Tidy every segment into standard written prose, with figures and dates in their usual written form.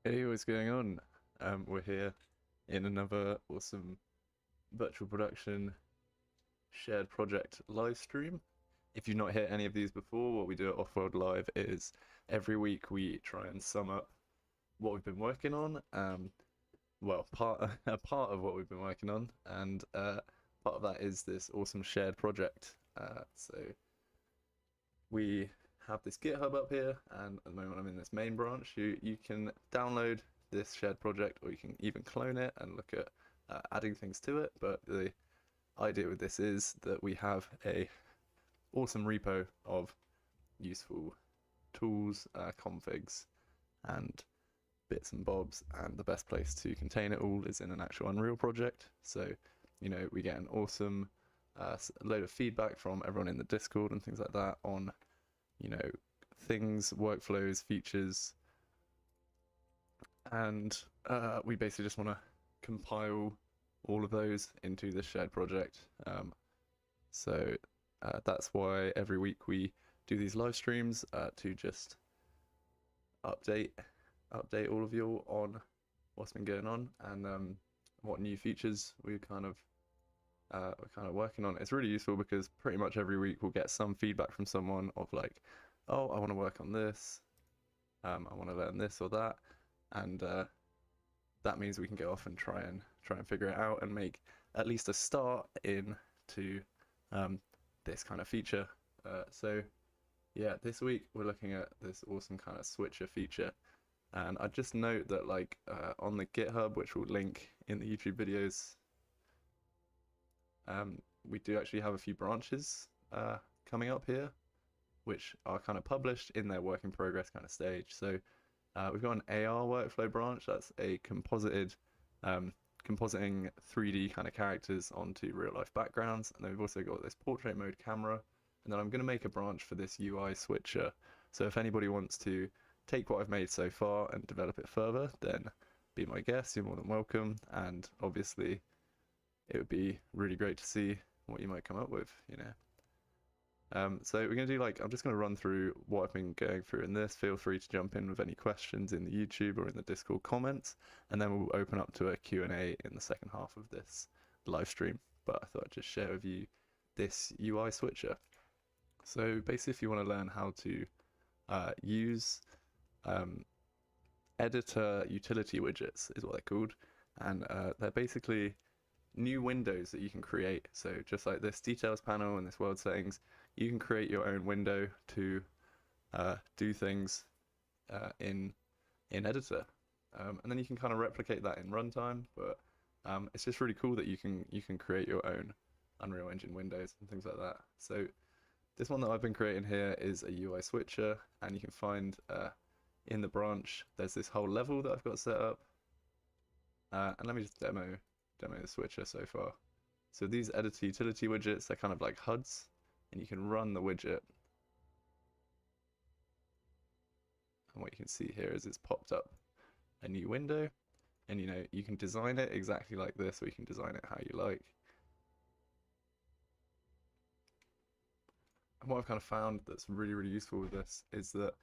Hey, what's going on? We're here in another awesome virtual production shared project live stream. If you've not hit any of these before, what we do at Offworld Live is every week we try and sum up what we've been working on. Well, a part of what we've been working on, and part of that is this awesome shared project. So we have this GitHub up here, and at the moment I'm in this main branch. You can download this shared project, or you can even clone it and look at adding things to it. But the idea with this is that we have a awesome repo of useful tools, configs, and bits and bobs, and the best place to contain it all is in an actual Unreal project. So, we get an awesome load of feedback from everyone in the Discord and things like that on, things, workflows, features, and we basically just want to compile all of those into this shared project. So that's why every week we do these live streams to just update all of you on what's been going on and what new features we're kind of working on. It's really useful because pretty much every week we'll get some feedback from someone of like, oh, I want to work on this, I want to learn this or that, and that means we can go off and try and figure it out and make at least a start into this kind of feature. So yeah, this week we're looking at this awesome kind of switcher feature, and I just note that like on the GitHub, which we'll link in the YouTube videos, we do actually have a few branches coming up here, which are kind of published in their work in progress kind of stage. So we've got an AR workflow branch. That's a compositing 3D kind of characters onto real life backgrounds. And then we've also got this portrait mode camera. And then I'm going to make a branch for this UI switcher. So if anybody wants to take what I've made so far and develop it further, then be my guest. You're more than welcome. And obviously, it would be really great to see what you might come up with, So we're going to do I'm just going to run through what I've been going through in this. Feel free to jump in with any questions in the YouTube or in the Discord comments, and then we'll open up to a Q&A in the second half of this live stream. But I thought I'd just share with you this UI switcher. So basically, if you want to learn how to use editor utility widgets is what they're called, and they're basically new windows that you can create. So just like this details panel and this world settings, you can create your own window to do things in editor, and then you can kind of replicate that in runtime. But it's just really cool that you can create your own Unreal Engine windows and things like that. So this one that I've been creating here is a UI switcher, and you can find in the branch there's this whole level that I've got set up, and let me just demo the switcher so far. So these editor utility widgets, they're kind of like HUDs, and you can run the widget. And what you can see here is it's popped up a new window, and you can design it exactly like this, or you can design it how you like. And what I've kind of found that's really, really useful with this is that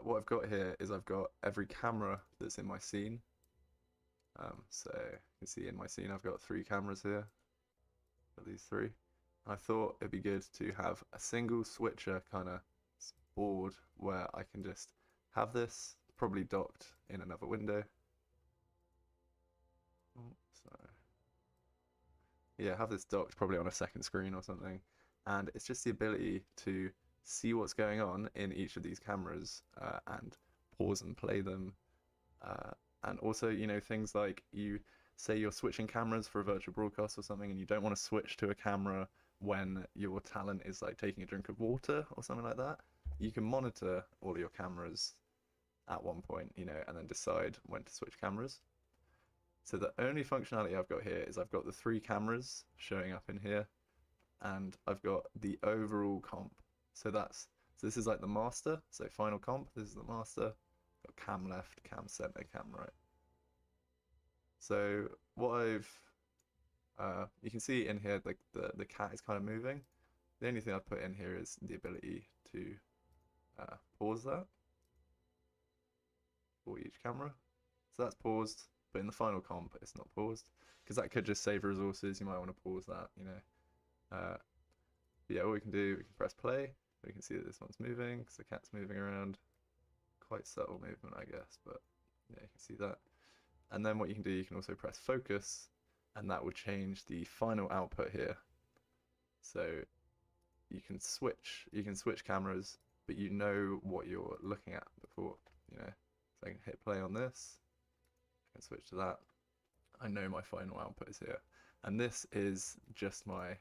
what I've got here is I've got every camera that's in my scene. So you can see in my scene I've got 3 cameras here. Got these 3. I thought it'd be good to have a single switcher kind of board where I can just have this probably docked in another window. So yeah, have this docked probably on a second screen or something, and it's just the ability to see what's going on in each of these cameras and pause and play them. And also, things like you say you're switching cameras for a virtual broadcast or something, and you don't want to switch to a camera when your talent is like taking a drink of water or something like that. You can monitor all of your cameras at one point, and then decide when to switch cameras. So the only functionality I've got here is I've got the 3 cameras showing up in here, and I've got the overall comp. So this is like the master. So final comp, this is the master. Got cam left, cam center, cam right. So what you can see in here, like the cat is kind of moving. The only thing I've put in here is the ability to pause that. for each camera. So that's paused, but in the final comp it's not paused, because that could just save resources. You might want to pause that, you know. But yeah, all we can do, we can press play. We can see that this one's moving, because the cat's moving around. Quite subtle movement, I guess, but yeah, you can see that. And then what you can do, you can also press focus, and that will change the final output here. So you can switch cameras, but you know what you're looking at before, you know. So I can hit play on this, I can switch to that. I know my final output is here. And this is just my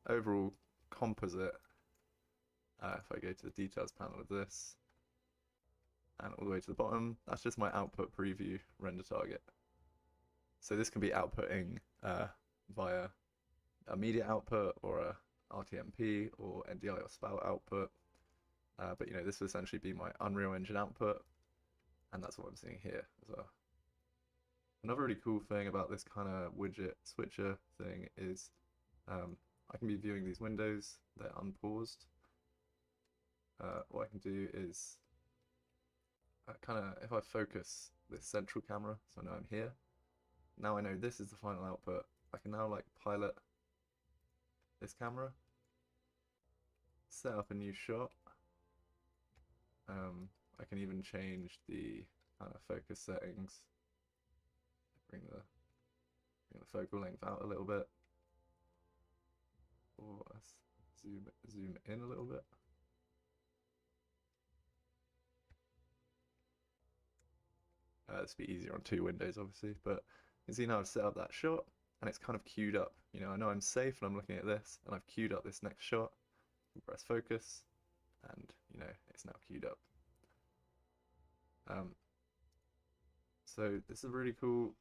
overall composite. If I go to the details panel of this, and all the way to the bottom, that's just my output preview render target. So this can be outputting via a media output or a RTMP or NDI or spout output. But you know, this will essentially be my Unreal Engine output, and that's what I'm seeing here as well. Another really cool thing about this kind of widget switcher thing is I can be viewing these windows, they're unpaused. What I can do is if I focus this central camera, so now I'm here, now I know this is the final output. I can now like pilot this camera, set up a new shot. I can even change the kind of focus settings, bring the focal length out a little bit, or zoom in a little bit. This would be easier on two windows, obviously, but you can see now I've set up that shot, and it's kind of queued up. You know, I know I'm safe, and I'm looking at this, and I've queued up this next shot. Press focus, and you know, it's now queued up. So this is really cool.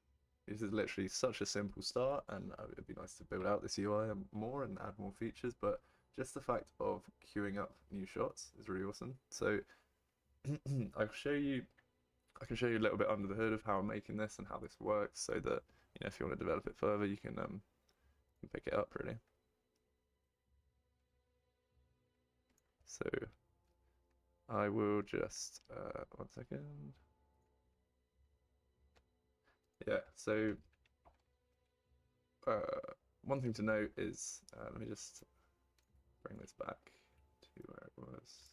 This is literally such a simple start, and it'd be nice to build out this UI more and add more features, but just the fact of queuing up new shots is really awesome. So I can show you a little bit under the hood of how I'm making this and how this works, so that, you know, if you want to develop it further, you can pick it up really. So I will just 1 second. Yeah, so one thing to note is, let me just bring this back to where it was.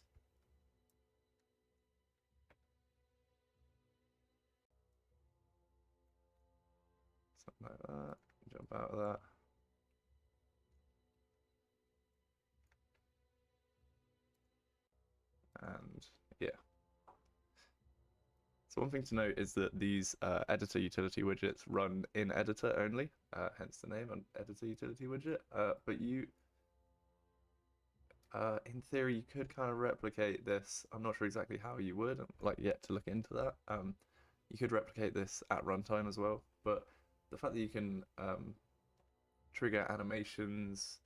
Something like that, jump out of that. And yeah. So one thing to note is that these editor utility widgets run in editor only, hence the name, editor utility widget. But you, in theory, you could kind of replicate this. I'm not sure exactly how you would, like yet to look into that. You could replicate this at runtime as well, but the fact that you can trigger animations,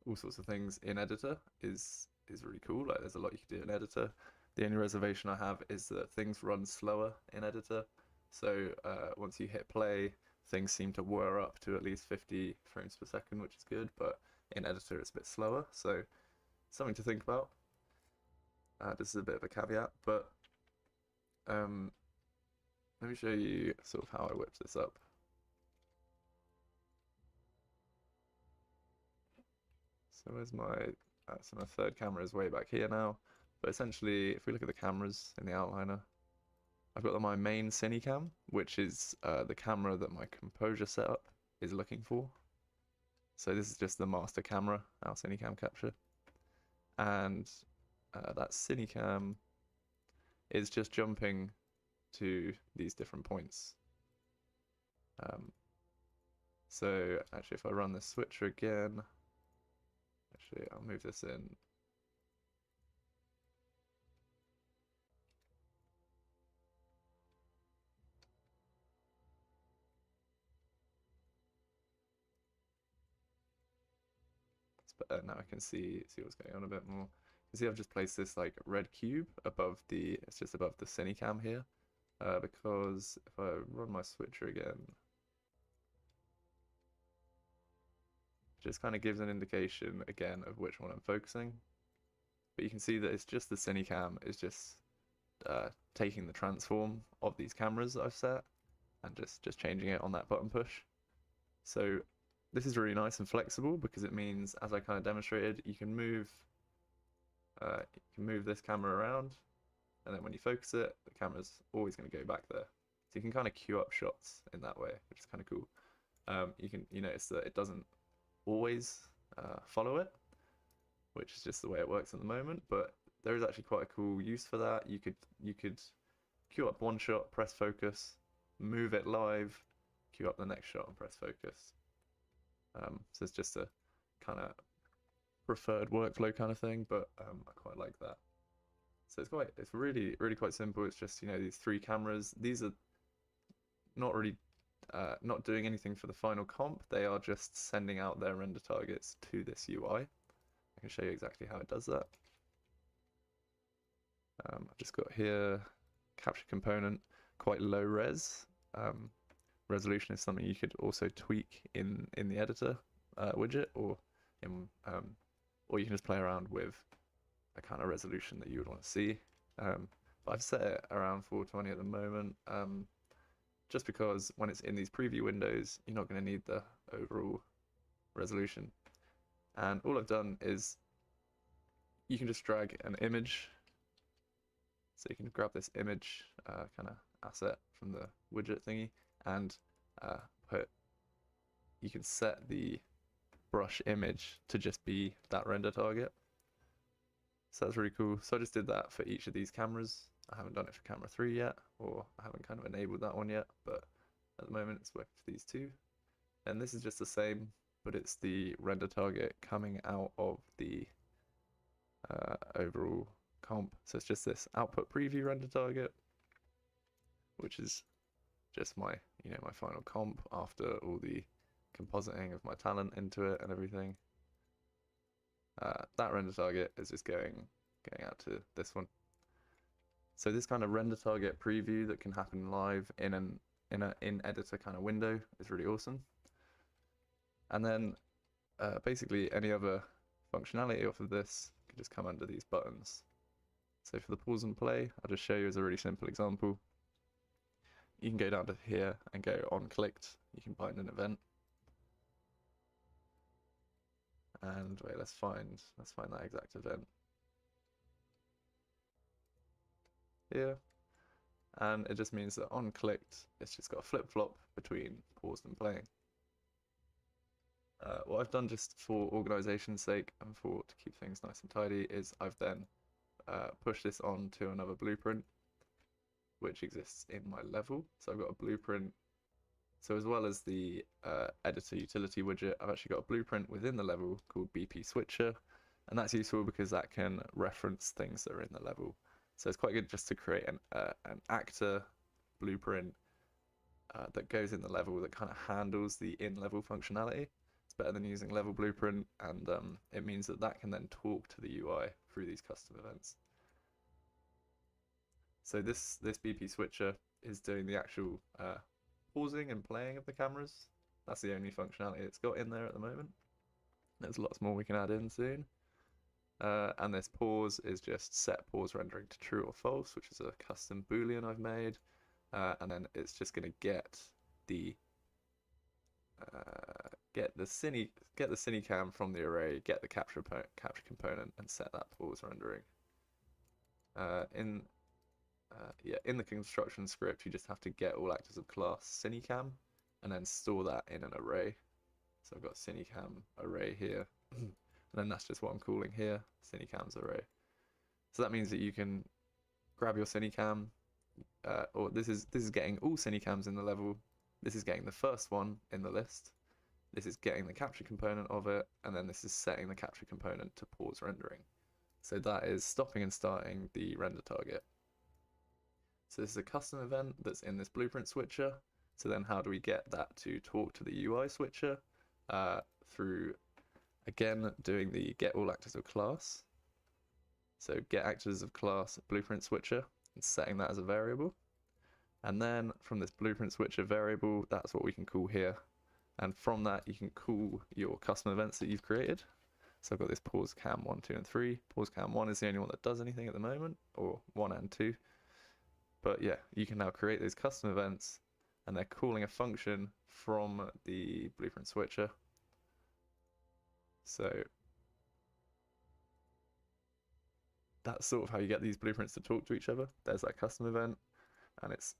all sorts of things in editor is really cool. Like, there's a lot you can do in editor. The only reservation I have is that things run slower in editor. So once you hit play, things seem to whir up to at least 50 frames per second, which is good, but in editor it's a bit slower. So something to think about. This is a bit of a caveat, but let me show you sort of how I whipped this up. So where's so my third camera is way back here now. But essentially, if we look at the cameras in the outliner, I've got my main Cinecam, which is the camera that my composure setup is looking for. So this is just the master camera, our Cinecam capture. And that Cinecam is just jumping to these different points. So actually, if I run the switcher again, actually I'll move this in. But now I can see what's going on a bit more. You see I've just placed this like red cube above it's just above the Cinecam here, because if I run my switcher again, it just kind of gives an indication again of which one I'm focusing. But you can see that it's just the Cinecam is just taking the transform of these cameras that I've set and just changing it on that button push. So this is really nice and flexible because it means, as I kind of demonstrated, you can move this camera around, and then when you focus it, the camera's always going to go back there. So you can kind of queue up shots in that way, which is kind of cool. You notice that it doesn't always follow it, which is just the way it works at the moment, but there is actually quite a cool use for that. You could queue up one shot, press focus, move it live, queue up the next shot and press focus. So it's just a kind of preferred workflow kind of thing, but I quite like that. So it's really quite simple. It's just, these 3 cameras. These are not really not doing anything for the final comp. They are just sending out their render targets to this UI. I can show you exactly how it does that. I've just got here capture component, quite low res. Resolution is something you could also tweak in the editor widget, or you can just play around with a kind of resolution that you would want to see. But I've set it around 420 at the moment, just because when it's in these preview windows, you're not going to need the overall resolution. And all I've done is you can just drag an image. So you can grab this image kind of asset from the widget thingy and you can set the brush image to just be that render target. So that's really cool. So I just did that for each of these cameras. I haven't done it for camera 3 yet, or I haven't kind of enabled that one yet, but at the moment it's working for these 2. And this is just the same, but it's the render target coming out of the overall comp. So it's just this output preview render target, which is just my my final comp after all the compositing of my talent into it and everything. That render target is just going out to this one. So this kind of render target preview that can happen live in an in-editor kind of window is really awesome. And then basically any other functionality off of this can just come under these buttons. So for the pause and play, I'll just show you as a really simple example. You can go down to here and go on clicked. You can find an event. And wait, let's find that exact event. Here. And it just means that on clicked, it's just got a flip-flop between paused and playing. What I've done just for organization's sake and to keep things nice and tidy is I've then pushed this on to another blueprint which exists in my level. So I've got a blueprint. So as well as the editor utility widget, I've actually got a blueprint within the level called BP Switcher, and that's useful because that can reference things that are in the level. So it's quite good just to create an actor blueprint that goes in the level that kind of handles the in-level functionality. It's better than using level blueprint, and it means that can then talk to the UI through these custom events. So this BP switcher is doing the actual pausing and playing of the cameras. That's the only functionality it's got in there at the moment. There's lots more we can add in soon. And this pause is just set pause rendering to true or false, which is a custom boolean I've made. And then it's just going to get the cine cam from the array, get the capture component, and set that pause rendering. In the construction script, you just have to get all actors of class cinecam and then store that in an array. So I've got cinecam array here, and then that's just what I'm calling here, cinecams array. So that means that you can grab your cinecam, or this is getting all cinecams in the level. This is getting the first one in the list. This is getting the capture component of it, and then this is setting the capture component to pause rendering. So that is stopping and starting the render target. So this is a custom event that's in this blueprint switcher. So then how do we get that to talk to the UI switcher? Through, again, doing the get all actors of class. So get actors of class blueprint switcher and setting that as a variable. And then from this blueprint switcher variable, that's what we can call here. And from that, you can call your custom events that you've created. So I've got this pause cam 1, 2, and 3. Pause cam 1 is the only one that does anything at the moment, or 1 and 2. But yeah, you can now create those custom events, and they're calling a function from the blueprint switcher. So that's sort of how you get these blueprints to talk to each other. There's that custom event, and it's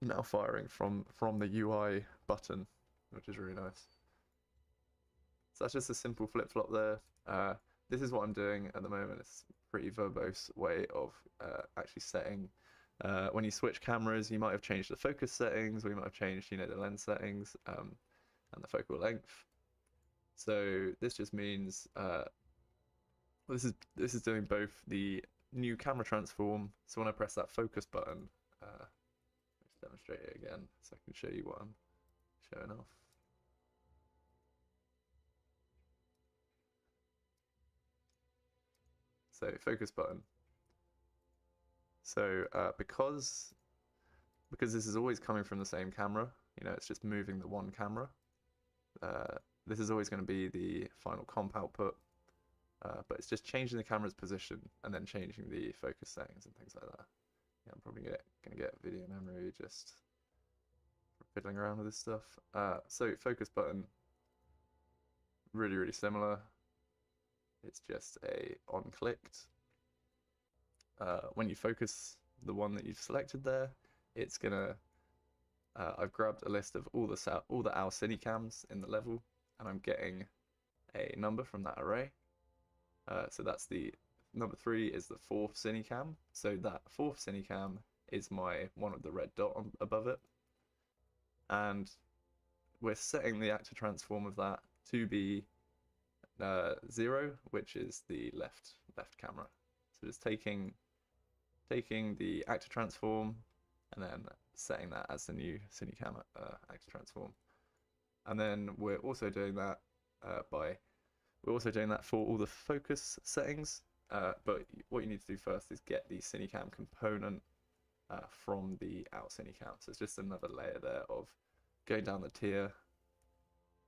now firing from the UI button, which is really nice. So that's just a simple flip-flop there. This is what I'm doing at the moment. It's a pretty verbose way of actually setting. When you switch cameras, you might have changed the focus settings, or you might have changed, the lens settings and the focal length. So this just means this is doing both the new camera transform. So when I press that focus button, let's demonstrate it again so I can show you what I'm showing off. So focus button. So because this is always coming from the same camera, it's just moving the one camera. This is always going to be the final comp output, but it's just changing the camera's position and then changing the focus settings and things like that. Yeah, I'm probably going to get video memory just for fiddling around with this stuff. So focus button, really, really similar. It's just a on clicked. When you focus the one that you've selected there, it's gonna. I've grabbed a list of all the Al Cine cams in the level, and I'm getting a number from that array. So that's the number 3 is the 4th Cine cam. So that 4th Cine cam is my one with the red dot above it, and we're setting the actor transform of that to be 0, which is the left camera. So just taking the actor transform and then setting that as the new Cine cam actor transform. And then we're also doing that for all the focus settings. But what you need to do first is get the Cine cam component from the Al Cine cam. So it's just another layer there of going down the tier,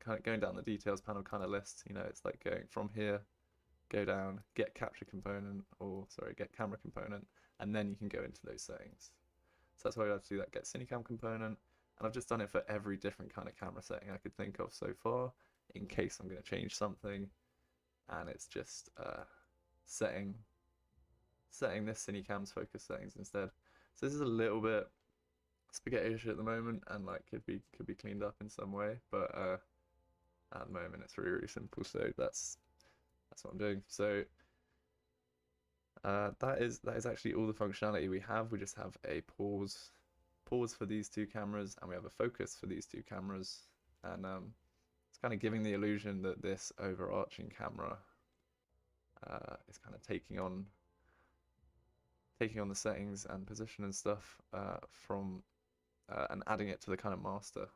kind of going down the details panel kind of list. It's like going from here, go down, get capture component, get camera component, and then you can go into those settings. So that's why I have to do that get Cinecam component, and I've just done it for every different kind of camera setting I could think of so far, in case I'm going to change something, and it's just setting this Cinecam's focus settings instead. So this is a little bit spaghetti-ish at the moment, and like could be cleaned up in some way, but at the moment it's really, really simple. So that's what I'm doing. So that is actually all the functionality we have. We just have a pause for these two cameras, and we have a focus for these two cameras, and it's kind of giving the illusion that this overarching camera is kind of taking on the settings and position and stuff from and adding it to the kind of master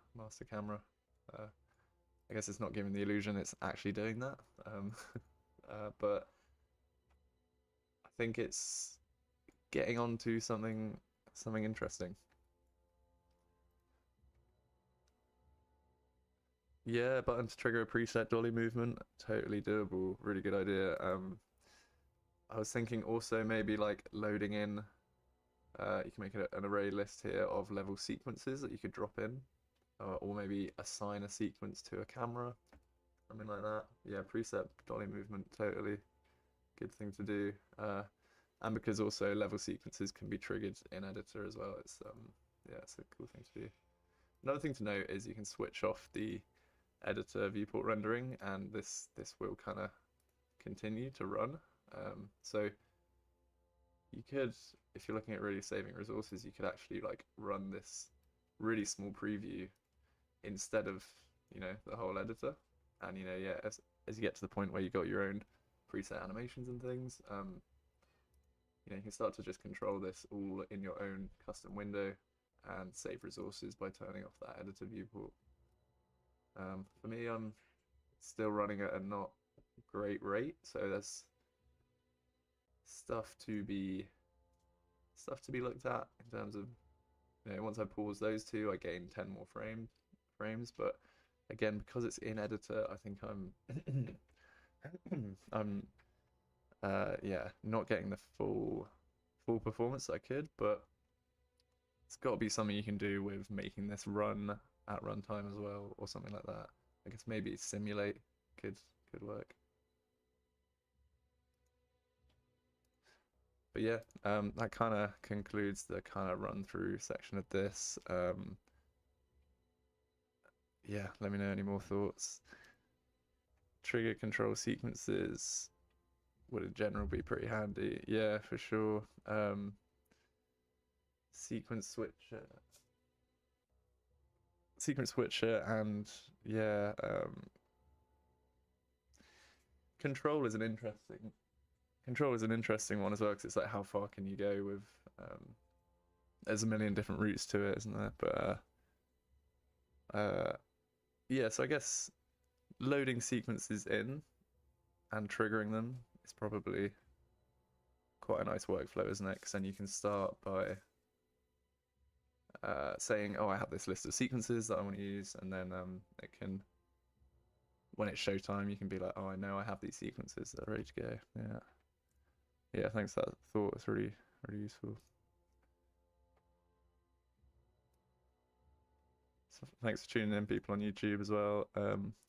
camera. I guess it's not giving the illusion it's actually doing that, but I think it's getting onto something interesting. Yeah, button to trigger a preset dolly movement, totally doable, really good idea. I was thinking also maybe like loading in, you can make an array list here of level sequences that you could drop in, or maybe assign a sequence to a camera, something like that. Yeah, preset dolly movement, totally good thing to do. And because also level sequences can be triggered in editor as well, it's it's a cool thing to do. Another thing to note is you can switch off the editor viewport rendering, and this will kind of continue to run. So you could, if you're looking at really saving resources, you could actually like run this really small preview instead of the whole editor, and as you get to the point where you got your own preset animations and things, you can start to just control this all in your own custom window and save resources by turning off that editor viewport. For me, I'm still running at a not great rate, so there's stuff to be looked at in terms of, once I pause those two, I gain 10 more frames. But again, because it's in editor, I think I'm not getting the full performance I could, but It's got to be something you can do with making this run at runtime as well, or something like that. I guess maybe simulate could work. But yeah, that kind of concludes the kind of run through section of this. Yeah, let me know any more thoughts. Trigger control sequences would in general be pretty handy. Yeah, for sure. Sequence switcher, and yeah, control is an interesting one as well, because it's like how far can you go with there's a million different routes to it, isn't there? But yeah, so I guess loading sequences in and triggering them is probably quite a nice workflow, isn't it? Because then you can start by saying, oh, I have this list of sequences that I want to use, and then it can, when it's showtime, you can be like, oh, I know I have these sequences that are ready to go. Yeah, thanks for that thought. It's really useful. So thanks for tuning in, people on YouTube as well.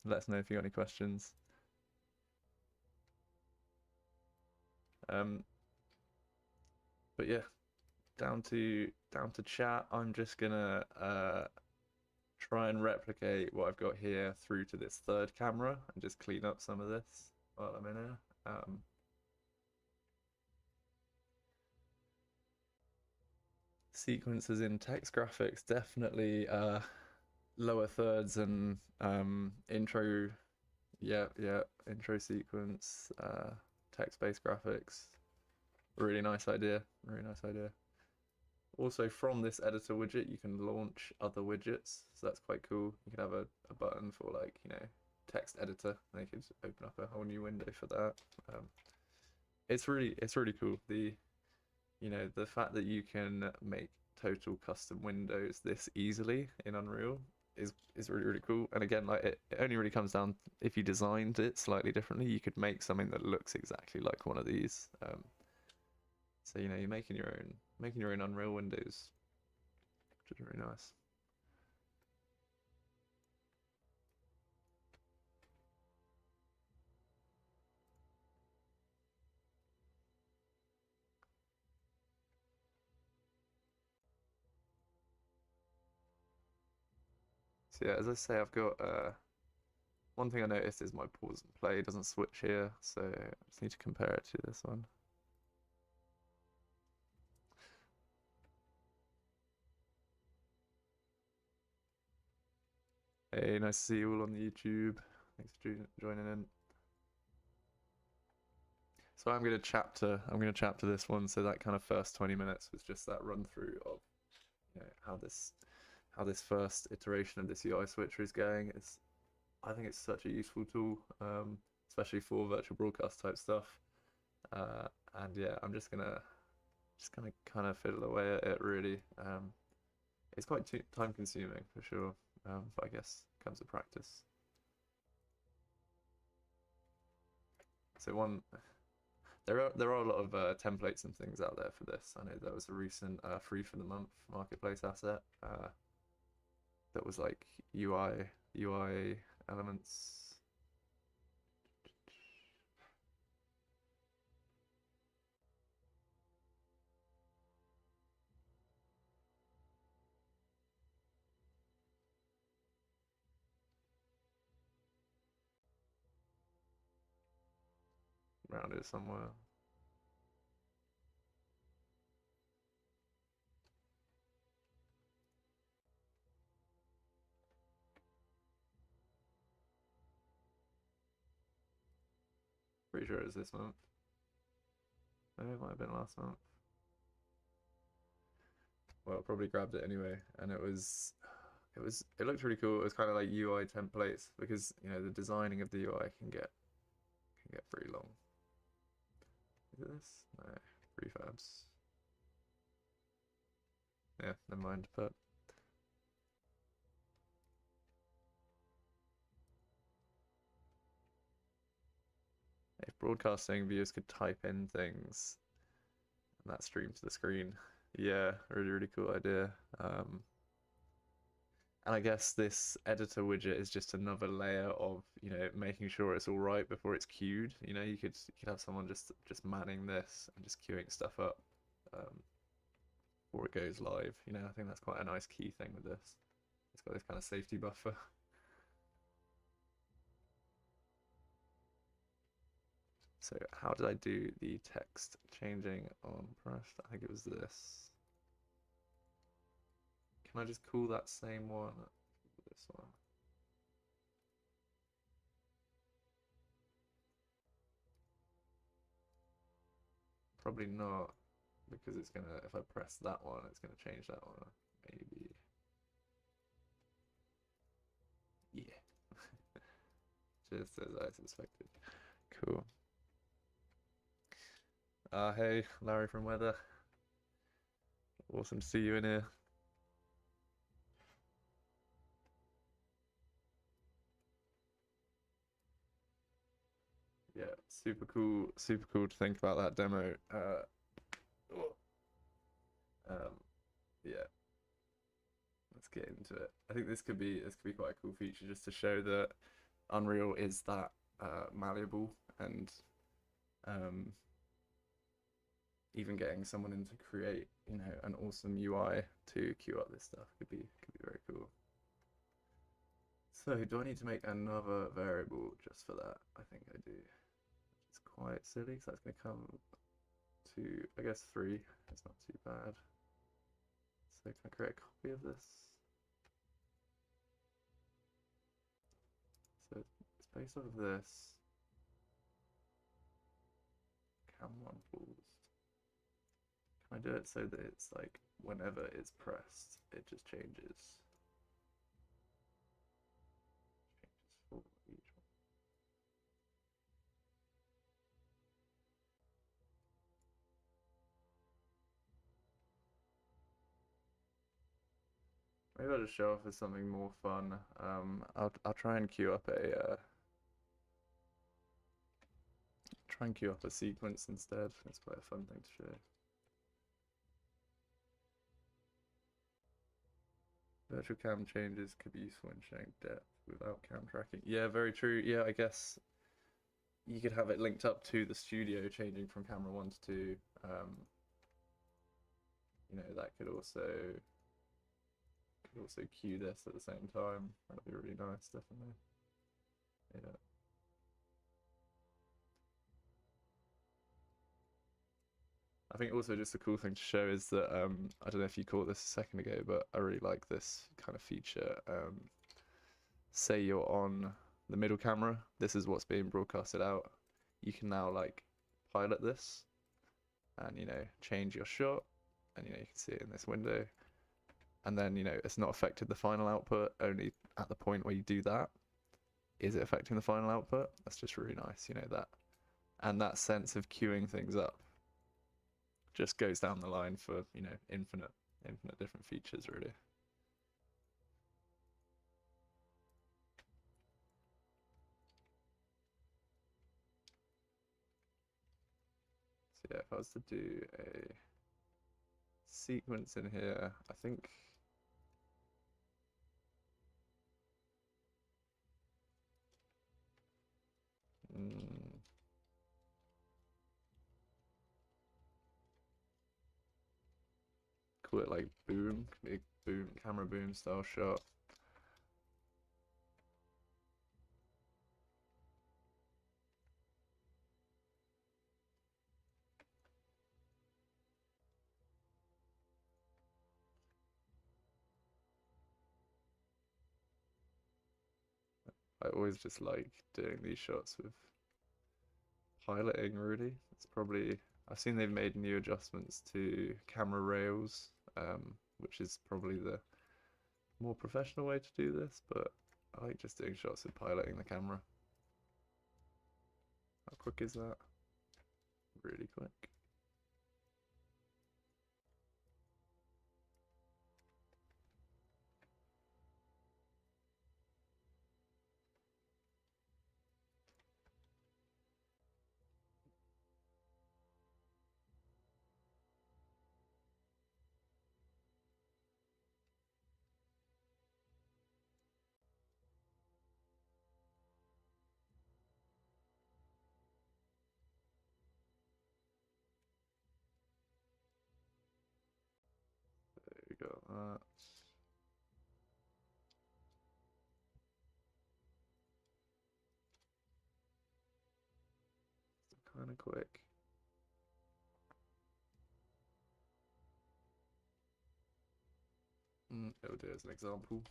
Let us know if you got any questions. But yeah, down to chat. I'm just gonna try and replicate what I've got here through to this third camera and just clean up some of this while I'm in here. Sequences in text graphics, definitely lower thirds and intro. Yeah, intro sequence, text-based graphics. Really nice idea. Also, from this editor widget, you can launch other widgets, so that's quite cool. You can have a button for, like, you know, text editor, and you can open up a whole new window for that. It's really cool. The fact that you can make total custom windows this easily in Unreal is really cool. And again, like, it only really comes down, if you designed it slightly differently, you could make something that looks exactly like one of these. So, you know, you're making your own Unreal windows, which is really nice. So yeah, as I say, I've got one thing I noticed is my pause and play doesn't switch here, so I just need to compare it to this one. Hey, nice to see you all on the YouTube. Thanks for joining in. So I'm gonna chapter this one. So that kind of first 20 minutes was just that run through of, you know, how this first iteration of this UI switcher is going. I think it's such a useful tool, especially for virtual broadcast type stuff. And yeah, I'm just gonna kind of fiddle away at it, really. It's quite time consuming for sure, but I guess it comes with practice. So there are a lot of templates and things out there for this. I know there was a recent free for the month marketplace asset that was like UI elements. Around here somewhere. Pretty sure it was this month. Maybe it might have been last month. Well, I probably grabbed it anyway, and it looked really cool. It was kind of like UI templates, because, you know, the designing of the UI can get pretty long. Is it this? No, prefabs. Yeah, never mind. But if broadcasting viewers could type in things and that streams to the screen, Yeah, really cool idea. And I guess this editor widget is just another layer of, making sure it's all right before it's queued. You could have someone just manning this and just queuing stuff up before it goes live. I think that's quite a nice key thing with this. It's got this kind of safety buffer. So how did I do the text changing on pressed? I think it was this. Can I just call that same one this one? Probably not, because it's gonna, if I press that one, it's gonna change that one. Maybe. Yeah. Just as I suspected. Cool. Hey, Larry from Weather. Awesome to see you in here. Yeah, super cool to think about that demo. Yeah, let's get into it. I think this could be quite a cool feature, just to show that Unreal is that malleable, and even getting someone in to create, an awesome UI to queue up this stuff could be very cool. So do I need to make another variable just for that? I think I do. It's quite silly, because that's going to come to, I guess, 3. It's not too bad. So can I create a copy of this? So it's based off of this. Cam1 paused. Can I do it so that it's like whenever it's pressed, it just changes? For each one. Maybe I'll just show off as something more fun. I'll try and queue up a sequence instead. It's quite a fun thing to show. Virtual cam changes could be useful in showing depth without cam tracking. Yeah, very true. Yeah, I guess you could have it linked up to the studio, changing from camera 1 to 2. That could also queue this at the same time. That'd be really nice, definitely. Yeah. I think also just a cool thing to show is that I don't know if you caught this a second ago, but I really like this kind of feature. Say you're on the middle camera, this is what's being broadcasted out. You can now like pilot this and change your shot, and you can see it in this window. And then it's not affected the final output. Only at the point where you do that is it affecting the final output. That's just really nice, that, and that sense of queuing things up just goes down the line for infinite different features, really. So yeah, if I was to do a sequence in here, I think call it like boom, big boom, camera boom style shot. I always just like doing these shots with piloting, really. It's probably, I've seen they've made new adjustments to camera rails, which is probably the more professional way to do this, but I like just doing shots with piloting the camera. How quick is that? Really quick. much. Kind of quick. It'll do as an example.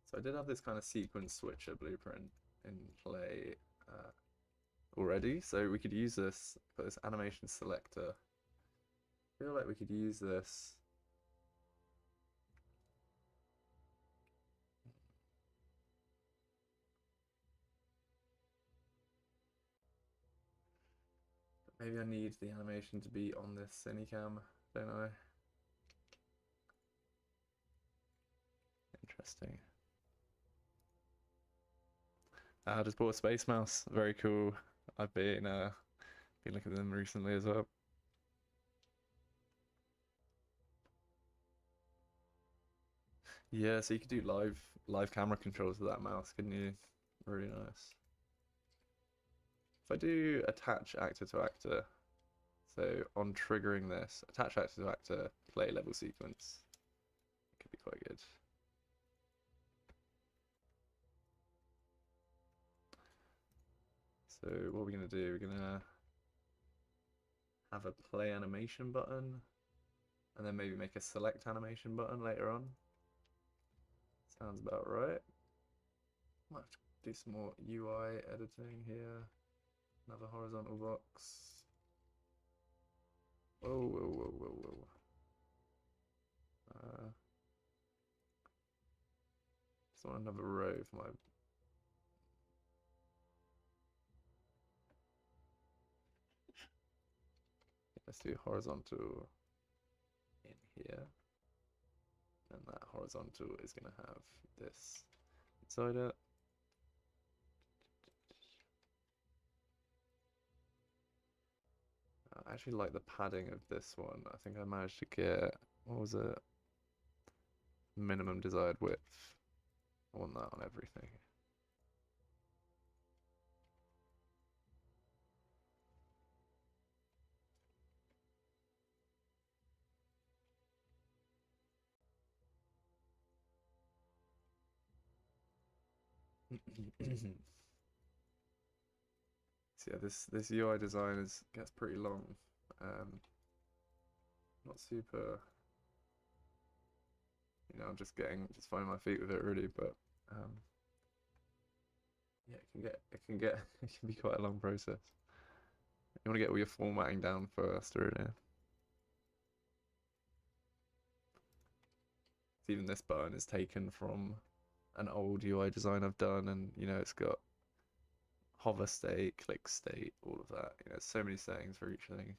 So I did have this kind of sequence switcher blueprint in play already, so we could use this, put this animation selector. I feel like we could use this maybe I need the animation to be on this Cinecam, don't I? Interesting. I just bought a Space Mouse. Very cool. I've been looking at them recently as well. Yeah, so you could do live camera controls with that mouse, couldn't you? Really nice. If I do attach actor to actor, so on triggering this, attach actor to actor, play level sequence, it could be quite good. So what are we gonna do? We're gonna have a play animation button, and then maybe make a select animation button later on. Sounds about right. Might have to do some more UI editing here. Another horizontal box. Whoa, whoa, whoa, whoa, whoa. Just want another row for my... Let's do horizontal in here. And that horizontal is going to have this inside it. I actually like the padding of this one. I think I managed to get, what was it? Minimum desired width. I want that on everything. So yeah, this UI design gets pretty long. Not super, you know, I'm just finding my feet with it really, but yeah, it can be quite a long process. You want to get all your formatting down first, really. Even this button is taken from an old UI design I've done, and you know, it's got hover state, click state, all of that. You know, so many settings for each thing.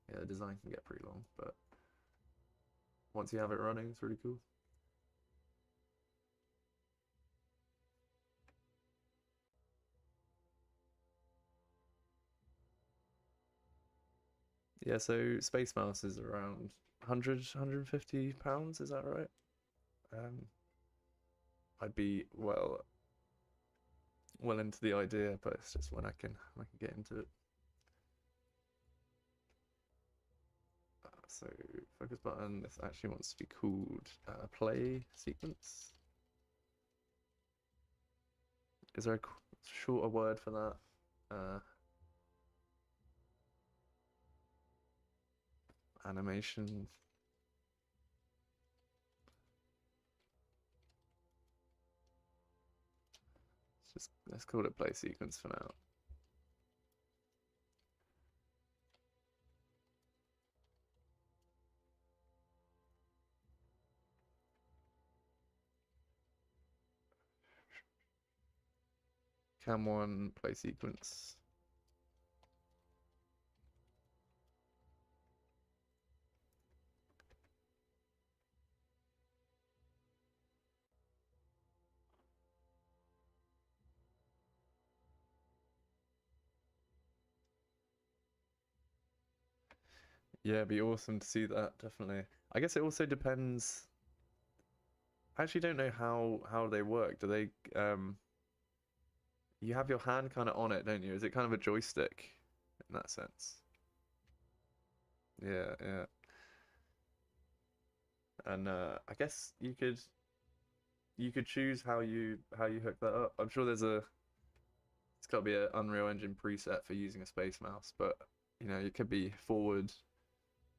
Yeah, the design can get pretty long, but once you have it running, it's really cool. Yeah, so Space Mouse is around 150 pounds, is that right? I'd be well into the idea, but it's just when I can get into it. So focus button, this actually wants to be called play sequence. Is there a shorter word for that? Animation. Let's call it play sequence for now. Cam 1 play sequence. Yeah, it'd be awesome to see that, definitely. I guess it also depends. I actually don't know how they work. Do they you have your hand kind of on it, don't you? Is it kind of a joystick in that sense? Yeah, yeah. And I guess you could choose how you hook that up. I'm sure it's got to be an Unreal Engine preset for using a space mouse, but you know, it could be forward.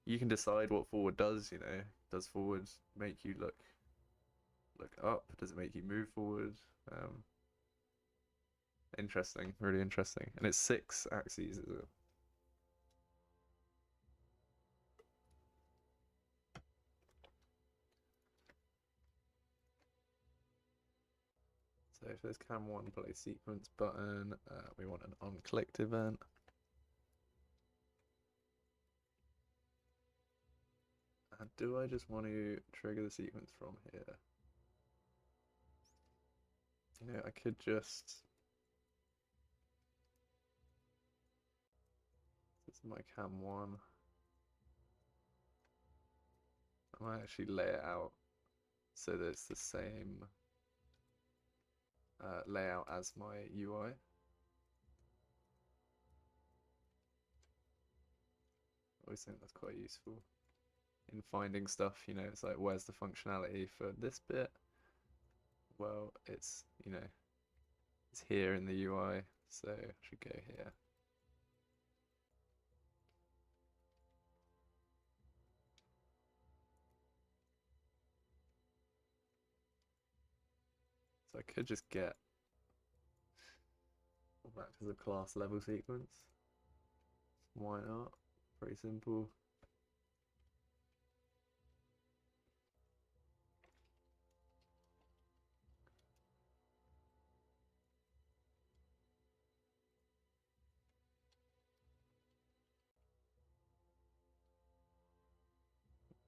You can decide what forward does. You know, does forward make you look up? Does it make you move forward? Interesting, really interesting. And it's 6 axes, is it? So if there's cam 1 play sequence button, we want an on clicked event. And do I just want to trigger the sequence from here? You know, I could just... This is my cam 1. I might actually lay it out so that it's the same layout as my UI. I always think that's quite useful in finding stuff, you know. It's like, where's the functionality for this bit? Well, it's, you know, it's here in the UI, so I should go here. So I could just get back to the class level sequence. Why not? Pretty simple.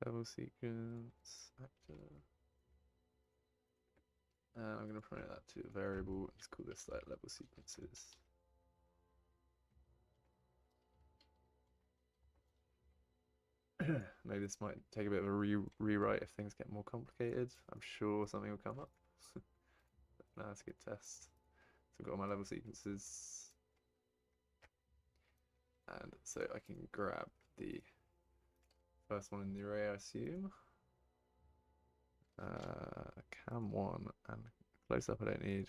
Level sequence actor. And I'm going to print that to a variable. Let's call this like level sequences. Maybe this might take a bit of a rewrite if things get more complicated. I'm sure something will come up. Now that's a good test. So I've got all my level sequences. And so I can grab the first one in the array, I assume. Cam 1 and close up I don't need.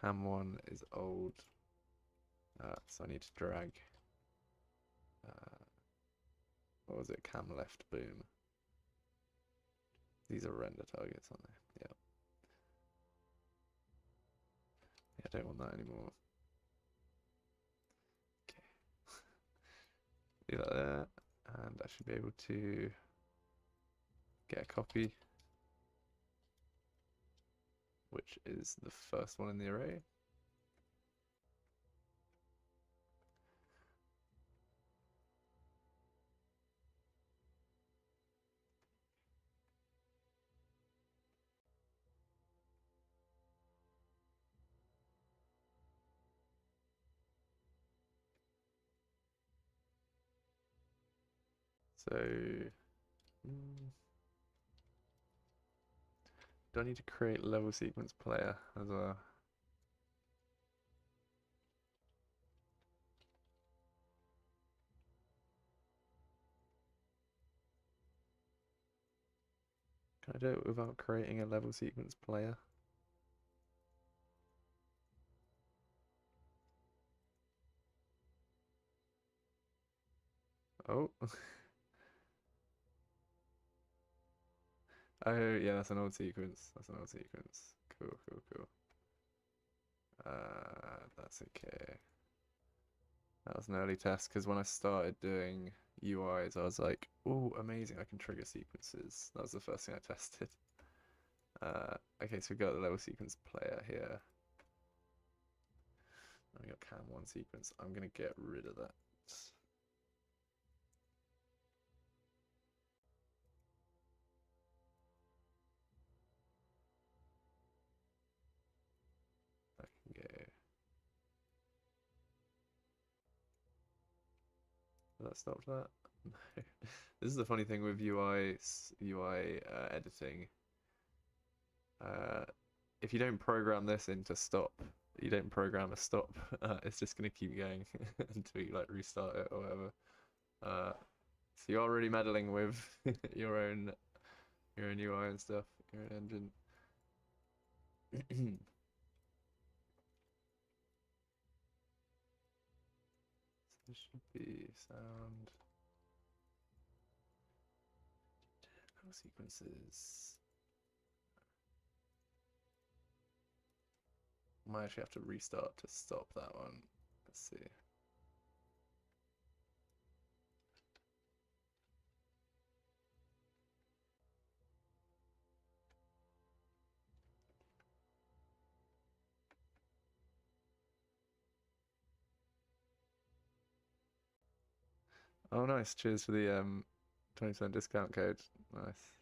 Cam 1 is old. So I need to drag what was it? Cam left boom. These are render targets, aren't they? Yeah. Yeah, I don't want that anymore. Okay. Do that there, and I should be able to get a copy, which is the first one in the array. So, do I need to create level sequence player as well? Can I do it without creating a level sequence player? Oh. Oh, yeah, that's an old sequence. That's an old sequence. Cool, cool, cool. That's okay. That was an early test because when I started doing UIs, I was like, oh, amazing, I can trigger sequences. That was the first thing I tested. Okay, so we got the level sequence player here. We got cam 1 sequence. I'm going to get rid of that. I can go. Did that stop that? No. This is the funny thing with UI editing. If you don't program this into stop, you don't program a stop, it's just going to keep going until you like restart it or whatever. So you're already meddling with your own your own UI and stuff, your own engine. So this should be sound. Level sequences. Might actually have to restart to stop that one. Let's see. Oh, nice. Cheers for the 20% discount code. Nice.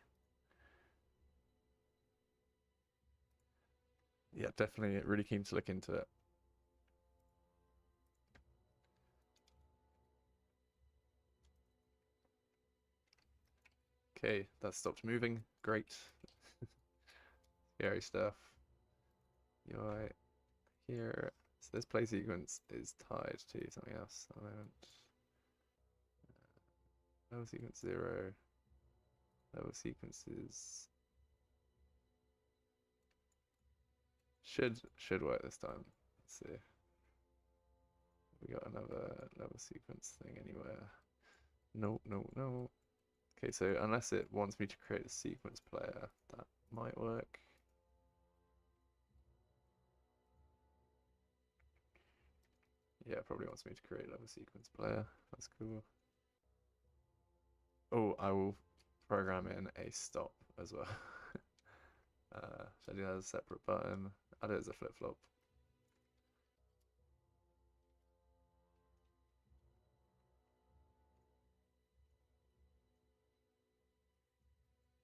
Yeah, definitely really keen to look into it. Okay, that stopped moving. Great. Scary stuff. UI here. So this play sequence is tied to something else at the moment. Level sequence 0. Level sequences should work this time. Let's see. We got another level sequence thing anywhere? No, no, no. Okay, so unless it wants me to create a sequence player, that might work. Yeah, it probably wants me to create a level sequence player. That's cool. Oh, I will program in a stop as well. Should I do that as a separate button? I'll do it as a flip-flop.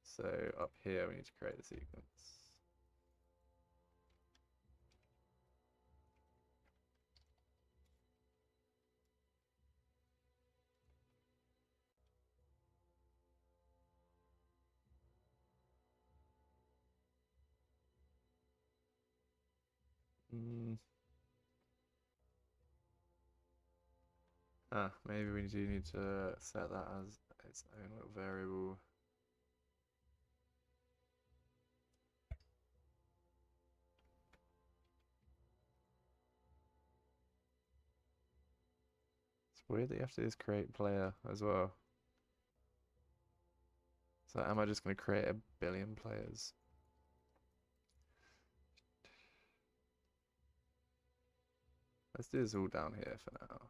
So up here we need to create a sequence. Maybe we do need to set that as its own little variable. It's weird that you have to do this create player as well. So am I just going to create a billion players? Let's do this all down here for now.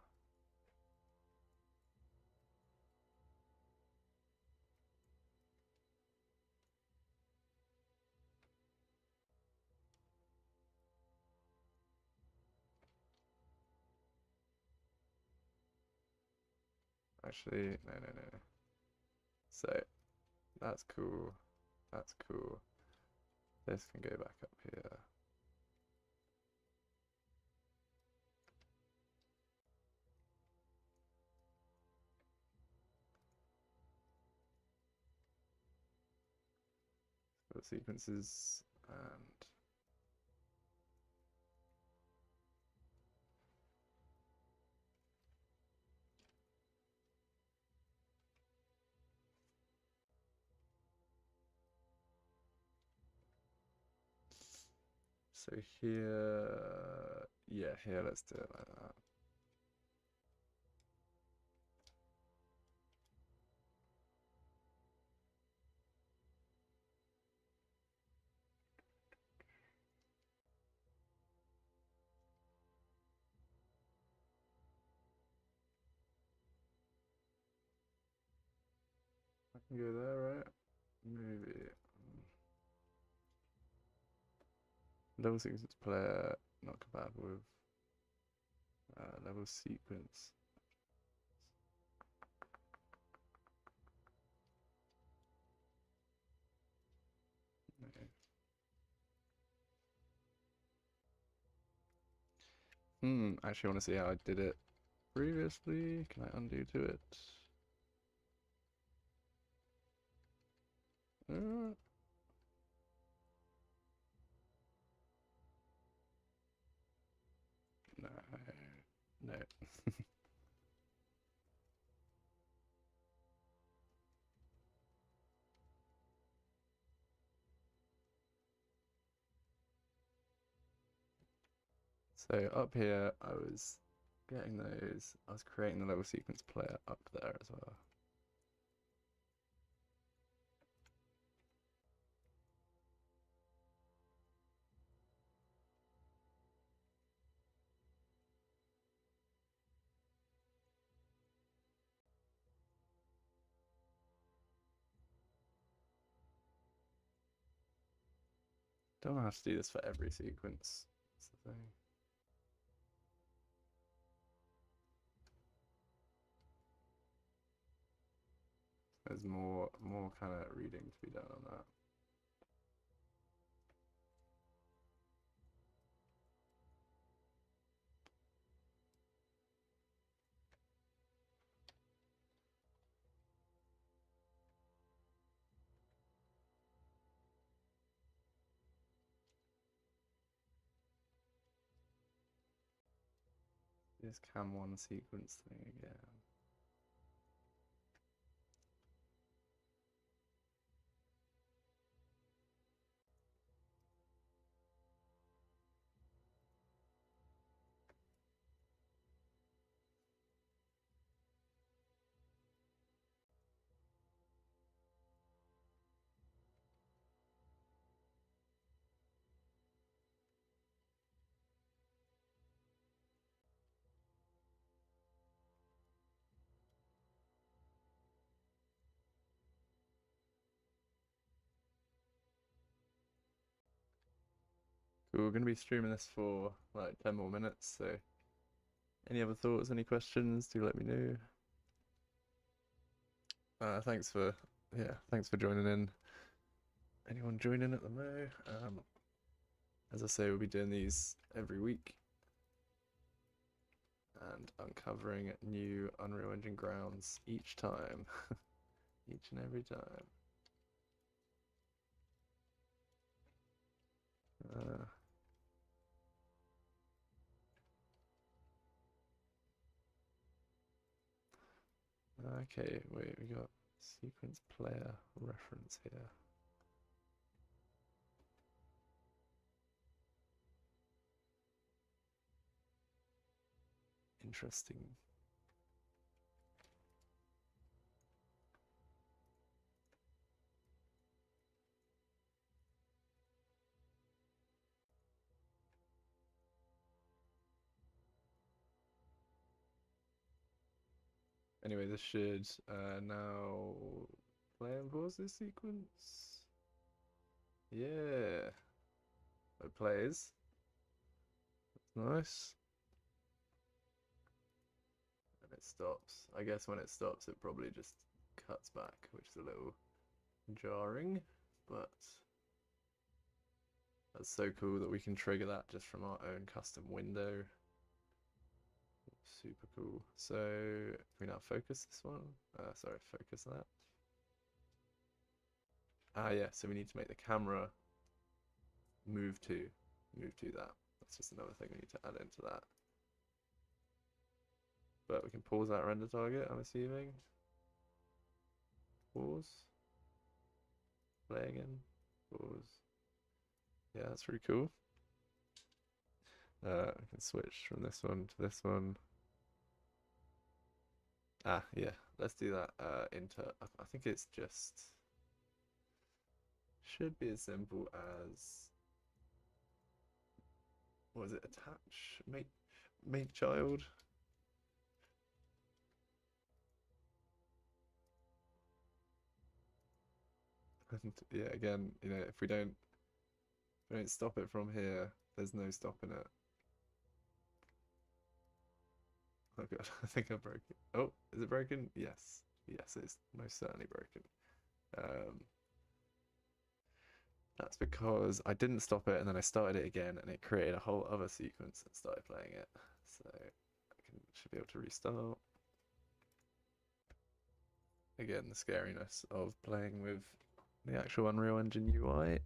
Actually, no. So that's cool. That's cool. This can go back up here. So the sequences and so here, yeah, here, let's do it like that. I can go there, right? Maybe. Level sequence player not compatible with level sequence. Actually, I want to see how I did it previously. Can I undo to it? No. No. So up here, I was getting those. I was creating the level sequence player up there as well. Don't have to do this for every sequence. That's the thing. There's more kind of reading to be done on that. This cam1 sequence thing again. Cool, we're going to be streaming this for like 10 more minutes, so any other thoughts, any questions, do let me know. Thanks for joining in. Anyone joining at the Mo? As I say, we'll be doing these every week and uncovering new Unreal Engine grounds each time, each and every time. Okay, wait, we got sequence player reference here. Interesting. Anyway, this should now play and pause this sequence. Yeah. It plays. That's nice. And it stops. I guess when it stops, it probably just cuts back, which is a little jarring, but that's so cool that we can trigger that just from our own custom window. Super cool. So if we now focus this one, sorry, focus that. Yeah, so we need to make the camera move to that. That's just another thing we need to add into that. But we can pause that render target, I'm assuming. Pause. Play again. Pause. Yeah, that's pretty cool. I can switch from this one to this one. Yeah, let's do that into, I think it's just, should be as simple as, what is it, attach, make child? And yeah, again, you know, if we don't stop it from here, there's no stopping it. Oh god, I think I broke it. Oh, is it broken? Yes. Yes, it's most certainly broken. That's because I didn't stop it and then I started it again and it created a whole other sequence and started playing it. So I should be able to restart. Again, the scariness of playing with the actual Unreal Engine UI.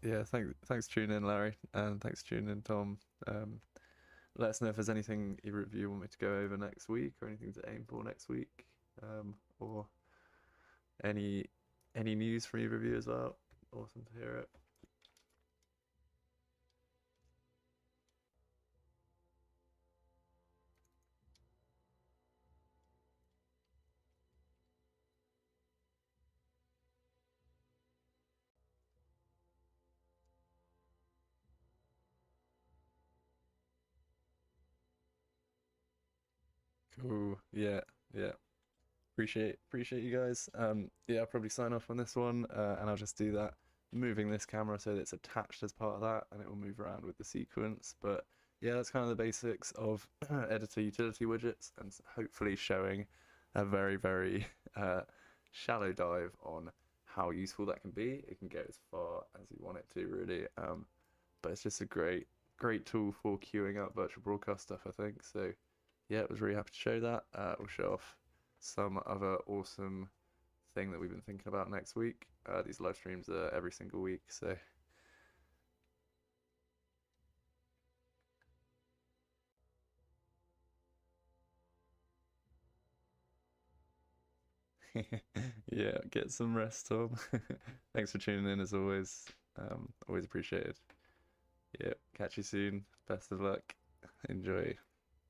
Yeah, thanks for tuning in, Larry, and thanks for tuning in, Tom. Let us know if there's anything either of you want me to go over next week or anything to aim for next week, or any Any news from either of you as well? Awesome to hear it. Cool. Yeah. Yeah. Appreciate you guys. Yeah, I'll probably sign off on this one, and I'll just do that, moving this camera so that it's attached as part of that, and it will move around with the sequence. But yeah, that's kind of the basics of editor utility widgets, and hopefully showing a very shallow dive on how useful that can be. It can go as far as you want it to, really. But it's just a great tool for queuing up virtual broadcast stuff, I think. So yeah, I was really happy to show that. We'll show off some other awesome thing that we've been thinking about next week. These live streams are every single week, so yeah, get some rest, Tom. Thanks for tuning in as always. Always appreciated. Yeah, catch you soon. Best of luck. Enjoy.